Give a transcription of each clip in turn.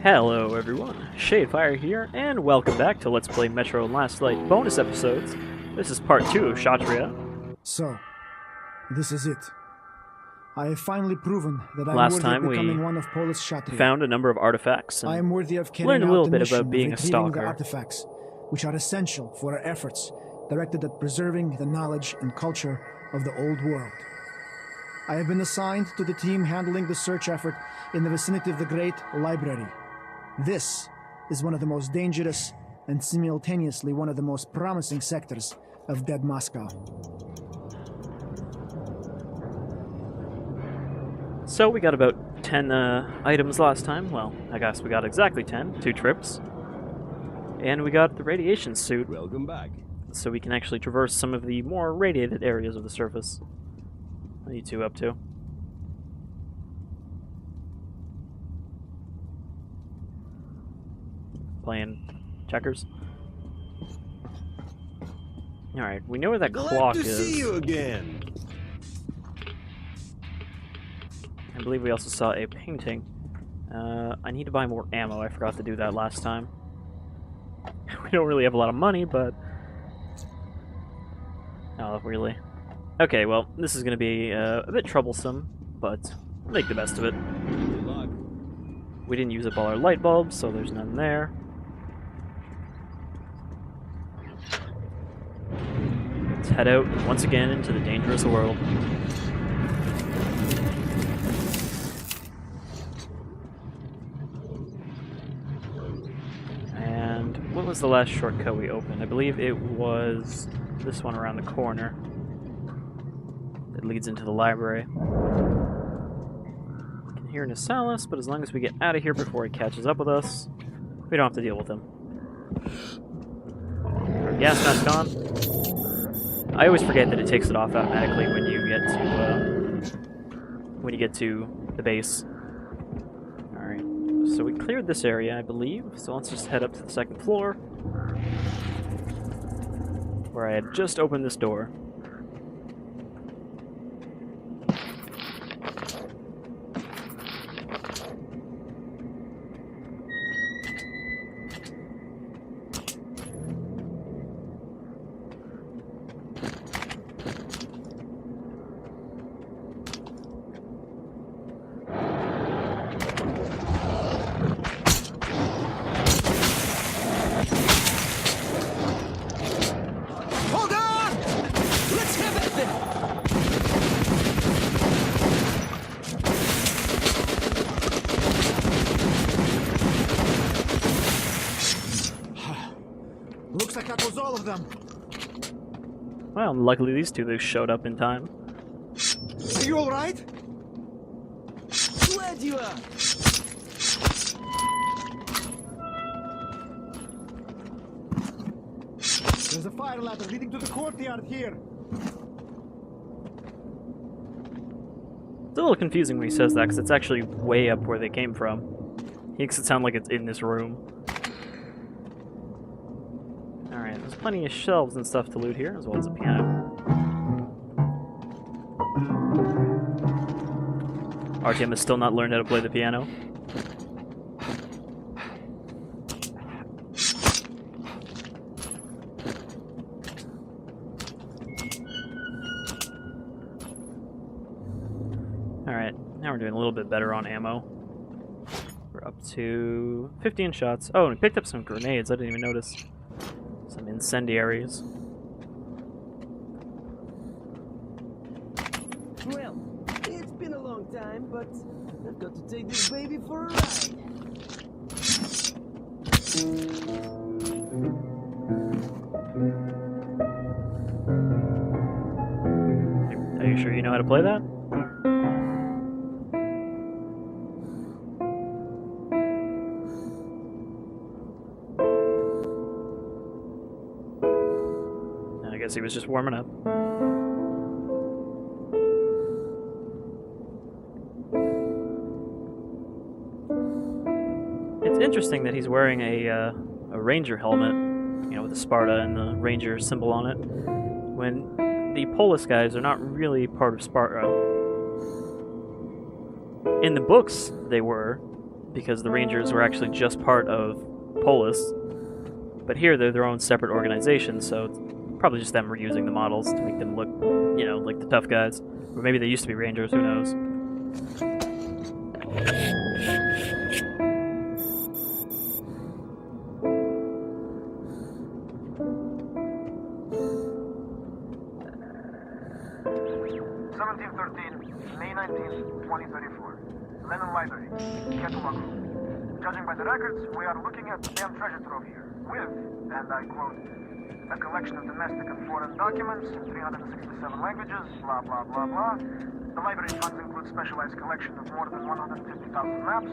Hello everyone, Shadefire here, and welcome back to Let's Play Metro Last Light bonus episodes. This is part 2 of Kshatriya. So, this is it. I have finally proven that I'm Last worthy time of we becoming one of Polis Kshatriya. Found a number of artifacts I and am worthy of learned carrying a out little the bit mission about being a of retrieving the stalker. artifacts, which are essential for our efforts directed at preserving the knowledge and culture of the old world. I have been assigned to the team handling the search effort in the vicinity of the Great Library. This is one of the most dangerous and simultaneously one of the most promising sectors of dead Moscow. So we got about 10 items last time. Well, I guess we got exactly 10, 2 trips. And we got the radiation suit. Welcome back. So we can actually traverse some of the more radiated areas of the surface. What are you two up to? Playing checkers? Alright, we know where that clock Glad to is. see you again. I believe we also saw a painting. I need to buy more ammo. I forgot to do that last time. We don't really have a lot of money, but... Oh, really? Okay, well, this is going to be a bit troublesome, but we'll make the best of it. Good luck. We didn't use up all our light bulbs, so there's none there. Let's head out once again into the dangerous world. And what was the last shortcut we opened? I believe it was this one around the corner. It leads into the library. We can hear Nasalis, but as long as we get out of here before he catches up with us, we don't have to deal with him. Our gas mask on. I always forget that it takes it off automatically when you get to the base. All right, so we cleared this area, I believe. So let's just head up to the second floor, where I had just opened this door. Hold on! Let's have it then! Looks like that was all of them. Well, luckily these two, they showed up in time. Are you alright? Glad you are! There's a fire ladder leading to the courtyard here. It's a little confusing when he says that, because it's actually way up where they came from. He makes it sound like it's in this room. Alright, there's plenty of shelves and stuff to loot here, as well as a piano. RTM has still not learned how to play the piano. Alright, now we're doing a little bit better on ammo. We're up to 15 shots. Oh, and we picked up some grenades, I didn't even notice. Some incendiaries. Well, it's been a long time, but I've got to take this baby for a ride. Are you sure you know how to play that? I guess he was just warming up. It's interesting that he's wearing a ranger helmet, you know, with the Sparta and the ranger symbol on it, when the Polis guys are not really part of Sparta. In the books, they were, because the Rangers were actually just part of Polis. But here they're their own separate organization, so it's probably just them reusing the models to make them look, you know, like the tough guys. Or maybe they used to be Rangers, who knows. May 19th, 2034. Lennon Library, Catalog Room. Judging by the records, we are looking at the damn treasure trove here, with, and I quote, a collection of domestic and foreign documents in 367 languages, blah, blah, blah, blah. The library funds include specialized collection of more than 150,000 maps,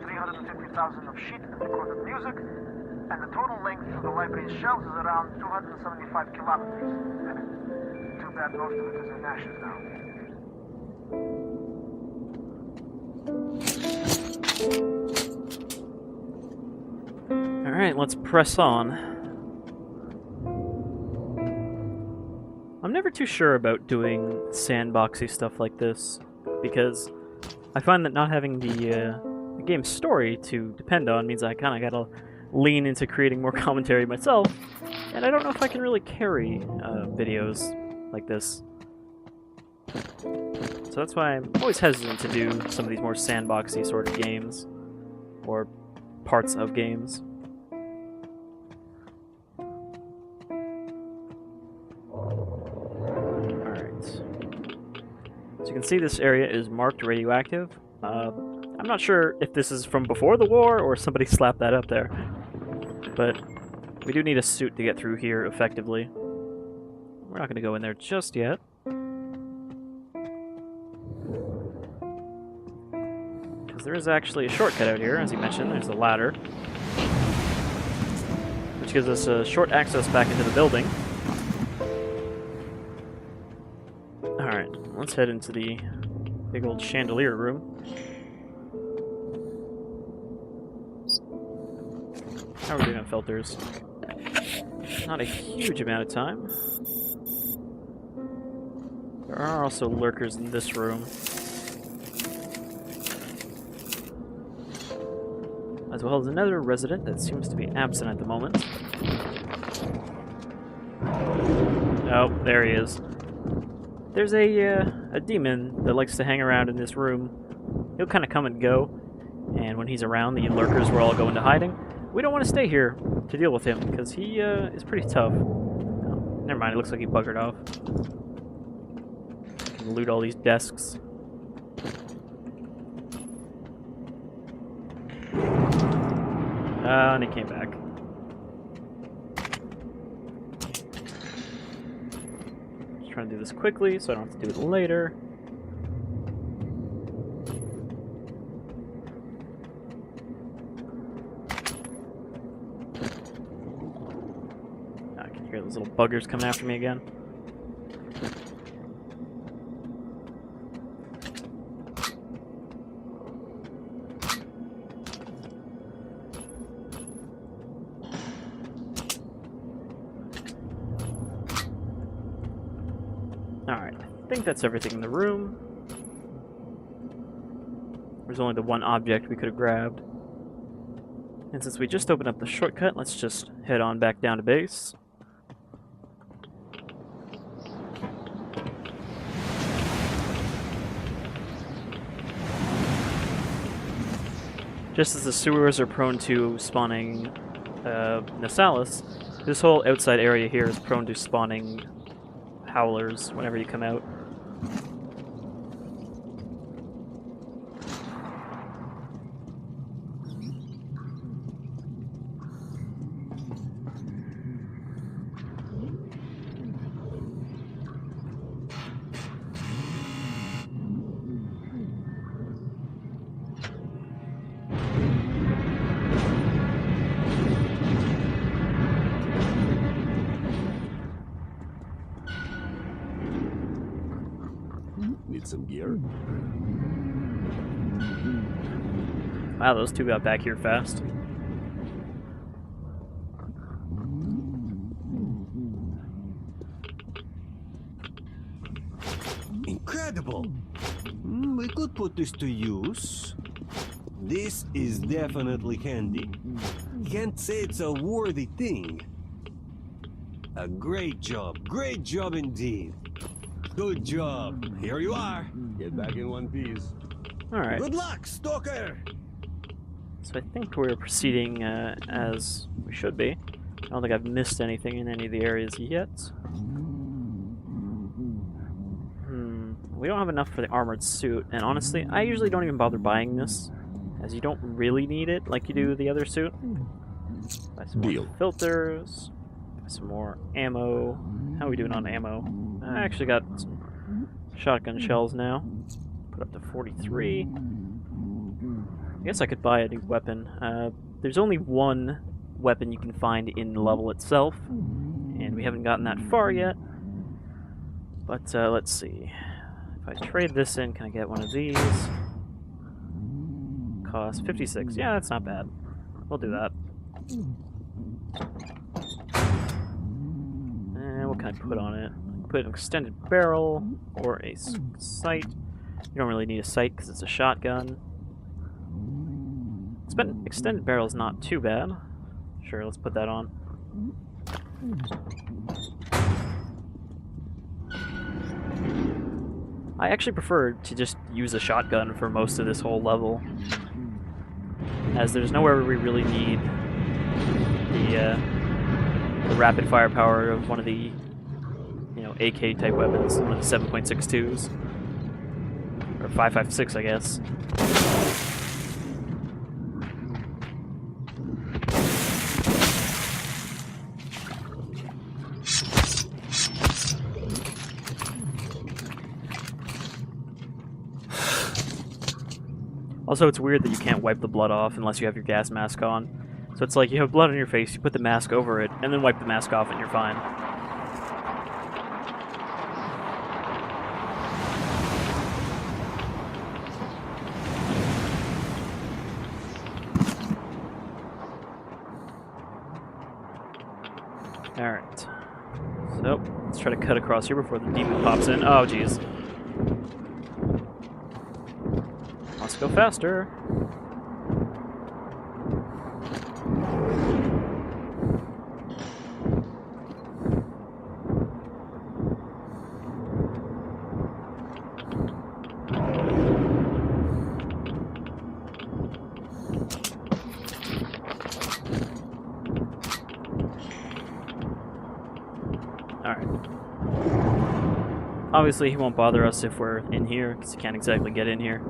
350,000 of sheet and recorded music, and the total length of the library's shelves is around 275 kilometers. Too bad most of it is in ashes now. Alright, let's press on. I'm never too sure about doing sandboxy stuff like this, because I find that not having the game's story to depend on means I kind of gotta lean into creating more commentary myself, and I don't know if I can really carry videos like this. So that's why I'm always hesitant to do some of these more sandboxy sort of games, or parts of games. Alright. So you can see this area is marked radioactive. I'm not sure if this is from before the war or somebody slapped that up there. But we do need a suit to get through here effectively. We're not going to go in there just yet. There is actually a shortcut out here, as you mentioned. There's a ladder, which gives us a short access back into the building. Alright, let's head into the big old chandelier room. How are we doing on filters? Not a huge amount of time. There are also lurkers in this room, as well as another resident that seems to be absent at the moment. Oh, there he is. There's a demon that likes to hang around in this room. He'll kind of come and go, and when he's around, the lurkers will all go into hiding. We don't want to stay here to deal with him, because he is pretty tough. Oh, never mind, it looks like he buggered off. Can loot all these desks. And he came back. Just trying to do this quickly so I don't have to do it later. I can hear those little buggers coming after me again. Alright, I think that's everything in the room. There's only the one object we could have grabbed. And since we just opened up the shortcut, let's just head on back down to base. Just as the sewers are prone to spawning Nasalis, this whole outside area here is prone to spawning howlers whenever you come out. Need some gear? Wow, those two got back here fast. Incredible! We could put this to use. This is definitely handy. Can't say it's a worthy thing. A great job indeed. Good job. Here you are. Get back in one piece. Alright, Good luck, stalker! so I think we're proceeding as we should be. I don't think I've missed anything in any of the areas yet. We don't have enough for the armored suit, and honestly, I usually don't even bother buying this, as you don't really need it like you do the other suit. Buy some more filters, buy some more ammo. How are we doing on ammo? I actually got some shotgun shells now. Put up to 43. I guess I could buy a new weapon. There's only one weapon you can find in the level itself, and we haven't gotten that far yet. But let's see. If I trade this in, can I get one of these? Cost 56. Yeah, that's not bad. We'll do that. And what can I put on it? Put an extended barrel or a sight. You don't really need a sight because it's a shotgun. Extended barrel is not too bad. Sure, let's put that on. I actually prefer to just use a shotgun for most of this whole level, as there's nowhere where we really need the rapid firepower of one of the, AK type weapons, one of the 7.62s or 5.56, I guess. Also, it's weird that you can't wipe the blood off unless you have your gas mask on. So it's like you have blood on your face, you put the mask over it, and then wipe the mask off and you're fine. Alright. So, let's try to cut across here before the demon pops in. Oh, jeez. Let's go faster. Alright. Obviously, he won't bother us if we're in here, because he can't exactly get in here.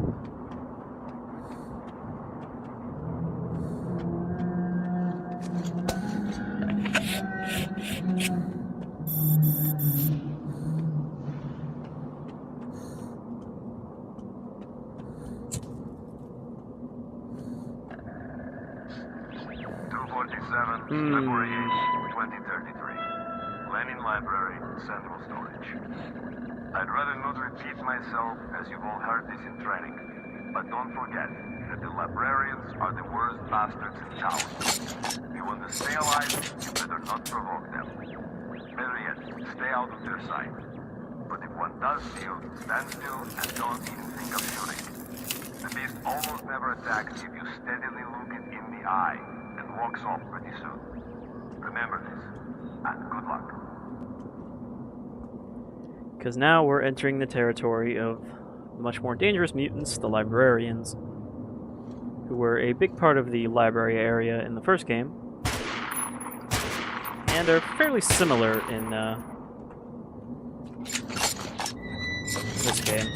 February 8th, 2033. Lenin Library, Central Storage. I'd rather not repeat myself, as you've all heard this in training. But don't forget that the librarians are the worst bastards in town. If you want to stay alive, you better not provoke them. Better yet, stay out of their sight. But if one does see you, stand still and don't even think of shooting. The beast almost never attacks if you steadily look it in the eye. Walks off pretty soon. Remember this, and good luck. Because now we're entering the territory of much more dangerous mutants, the librarians, who were a big part of the library area in the first game, and are fairly similar in this game.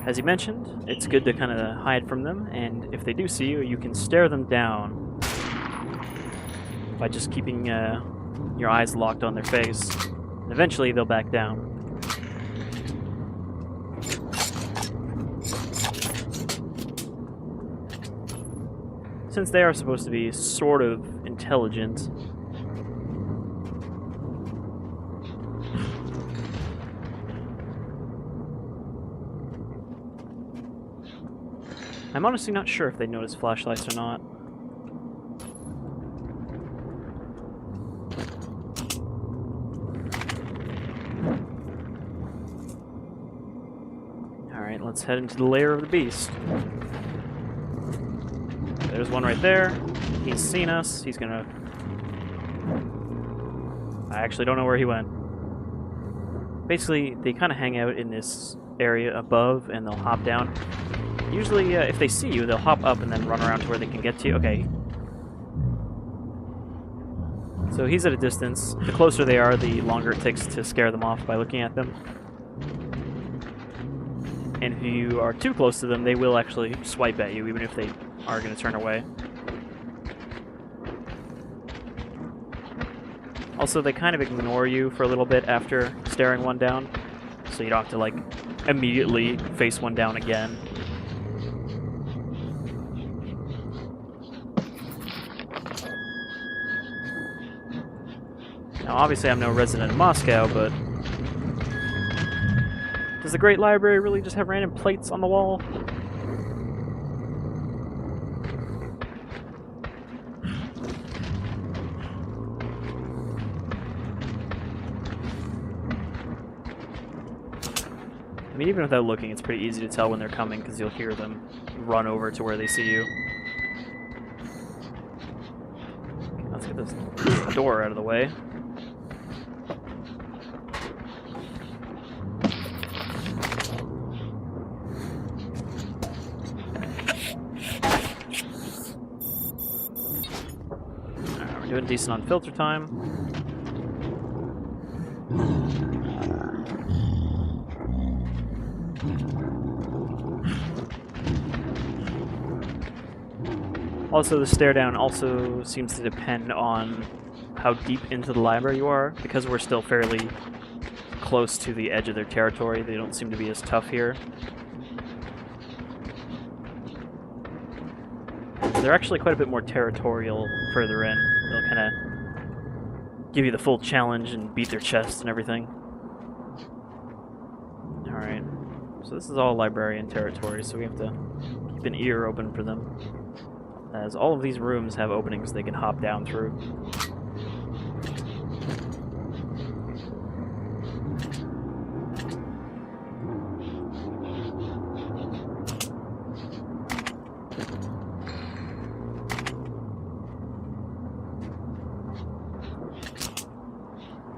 As you mentioned, it's good to kind of hide from them, and if they do see you, you can stare them down by just keeping your eyes locked on their face. And eventually, they'll back down. Since they are supposed to be sort of intelligent, I'm honestly not sure if they notice flashlights or not. Alright, let's head into the lair of the beast. There's one right there. He's seen us. He's gonna... I actually don't know where he went. Basically, they kind of hang out in this area above, and they'll hop down. Usually, if they see you, they'll hop up and then run around to where they can get to you. Okay. So he's at a distance. The closer they are, the longer it takes to scare them off by looking at them. And if you are too close to them, they will actually swipe at you, even if they are going to turn away. Also, they kind of ignore you for a little bit after staring one down, so you don't have to, like, immediately face one down again. Now, obviously I'm no resident of Moscow, but does the Great Library really just have random plates on the wall? I mean, even without looking, it's pretty easy to tell when they're coming, because you'll hear them run over to where they see you. Okay, let's get this door out of the way. Alright, we're doing decent on filter time. Also, the stare down also seems to depend on how deep into the library you are. Because we're still fairly close to the edge of their territory, they don't seem to be as tough here. They're actually quite a bit more territorial further in. They'll kind of give you the full challenge and beat their chest and everything. Alright, so this is all librarian territory, so we have to keep an ear open for them, as all of these rooms have openings they can hop down through.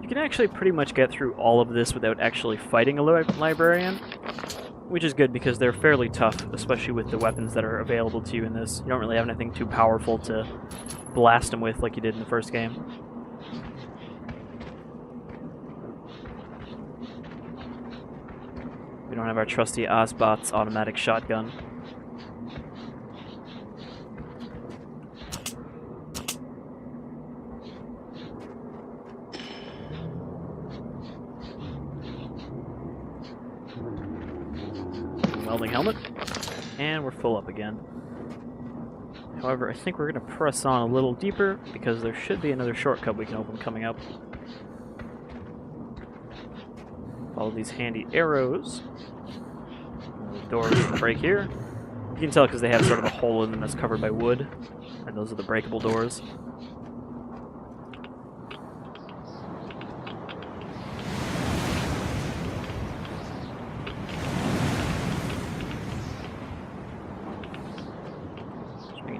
You can actually pretty much get through all of this without actually fighting a librarian, which is good because they're fairly tough, especially with the weapons that are available to you in this. You don't really have anything too powerful to blast them with like you did in the first game. We don't have our trusty Ozbot's automatic shotgun. Welding helmet, and we're full up again. However, I think we're going to press on a little deeper because there should be another shortcut we can open coming up. Follow these handy arrows. The doors break here. You can tell because they have sort of a hole in them that's covered by wood, and those are the breakable doors.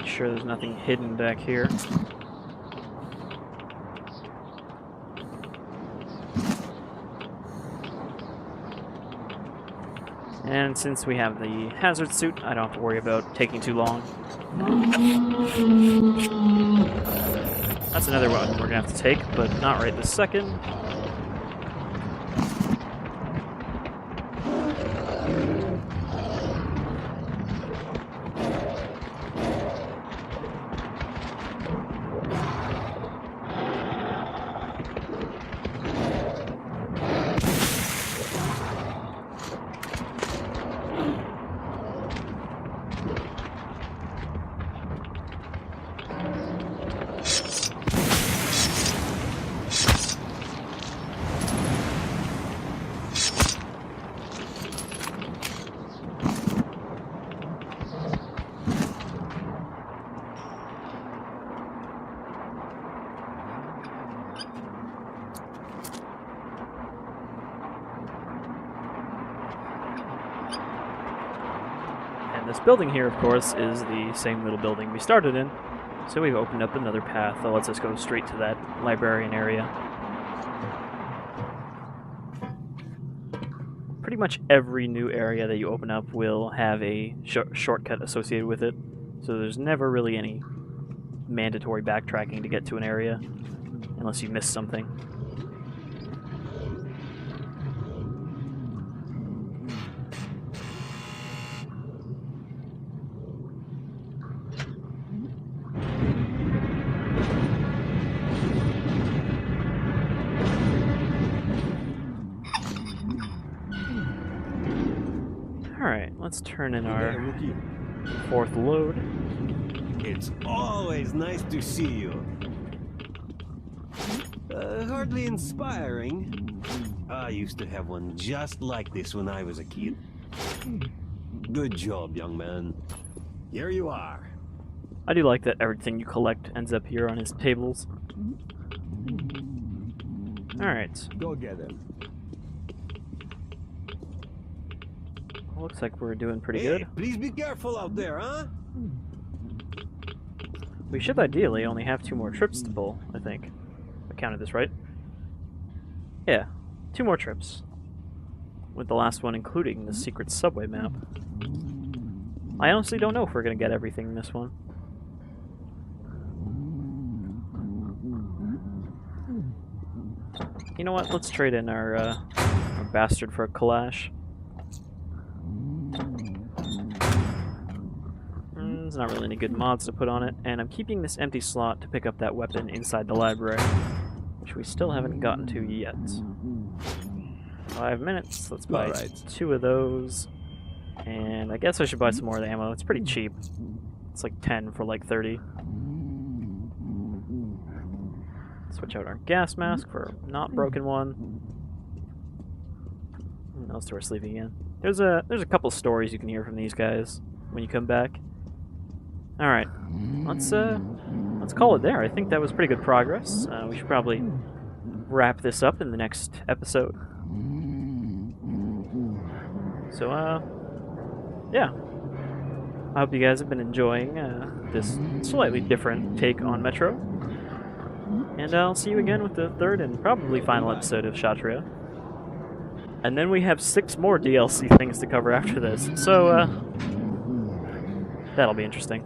Sure there's nothing hidden back here. And since we have the hazard suit, I don't have to worry about taking too long. That's another one we're gonna have to take, but not right this second. And this building here, of course, is the same little building we started in. So we've opened up another path that lets us go straight to that librarian area. Pretty much every new area that you open up will have a shortcut associated with it. So there's never really any mandatory backtracking to get to an area, unless you miss something. Alright, let's turn in our fourth load. It's always nice to see you. Hardly inspiring. I used to have one just like this when I was a kid. Good job, young man. Here you are. I do like that everything you collect ends up here on his tables. Alright. Go get him. Looks like we're doing pretty Hey, good. please be careful out there, huh? We should ideally only have 2 more trips to pull, I think. If I counted this right. Yeah, 2 more trips. With the last one including the secret subway map. I honestly don't know if we're going to get everything in this one. You know what? Let's trade in our bastard for a Kalash. There's not really any good mods to put on it, and I'm keeping this empty slot to pick up that weapon inside the library, which we still haven't gotten to yet. 5 minutes, let's buy 2 of those, and I guess I should buy some more of the ammo. It's pretty cheap. It's like 10 for like 30. Switch out our gas mask for a not broken one. And I'll start sleeping again. There's a couple stories you can hear from these guys when you come back. All right, let's call it there. I think that was pretty good progress. We should probably wrap this up in the next episode. So, yeah. I hope you guys have been enjoying this slightly different take on Metro. And I'll see you again with the third and probably final episode of Kshatriya. And then we have 6 more DLC things to cover after this. So, that'll be interesting.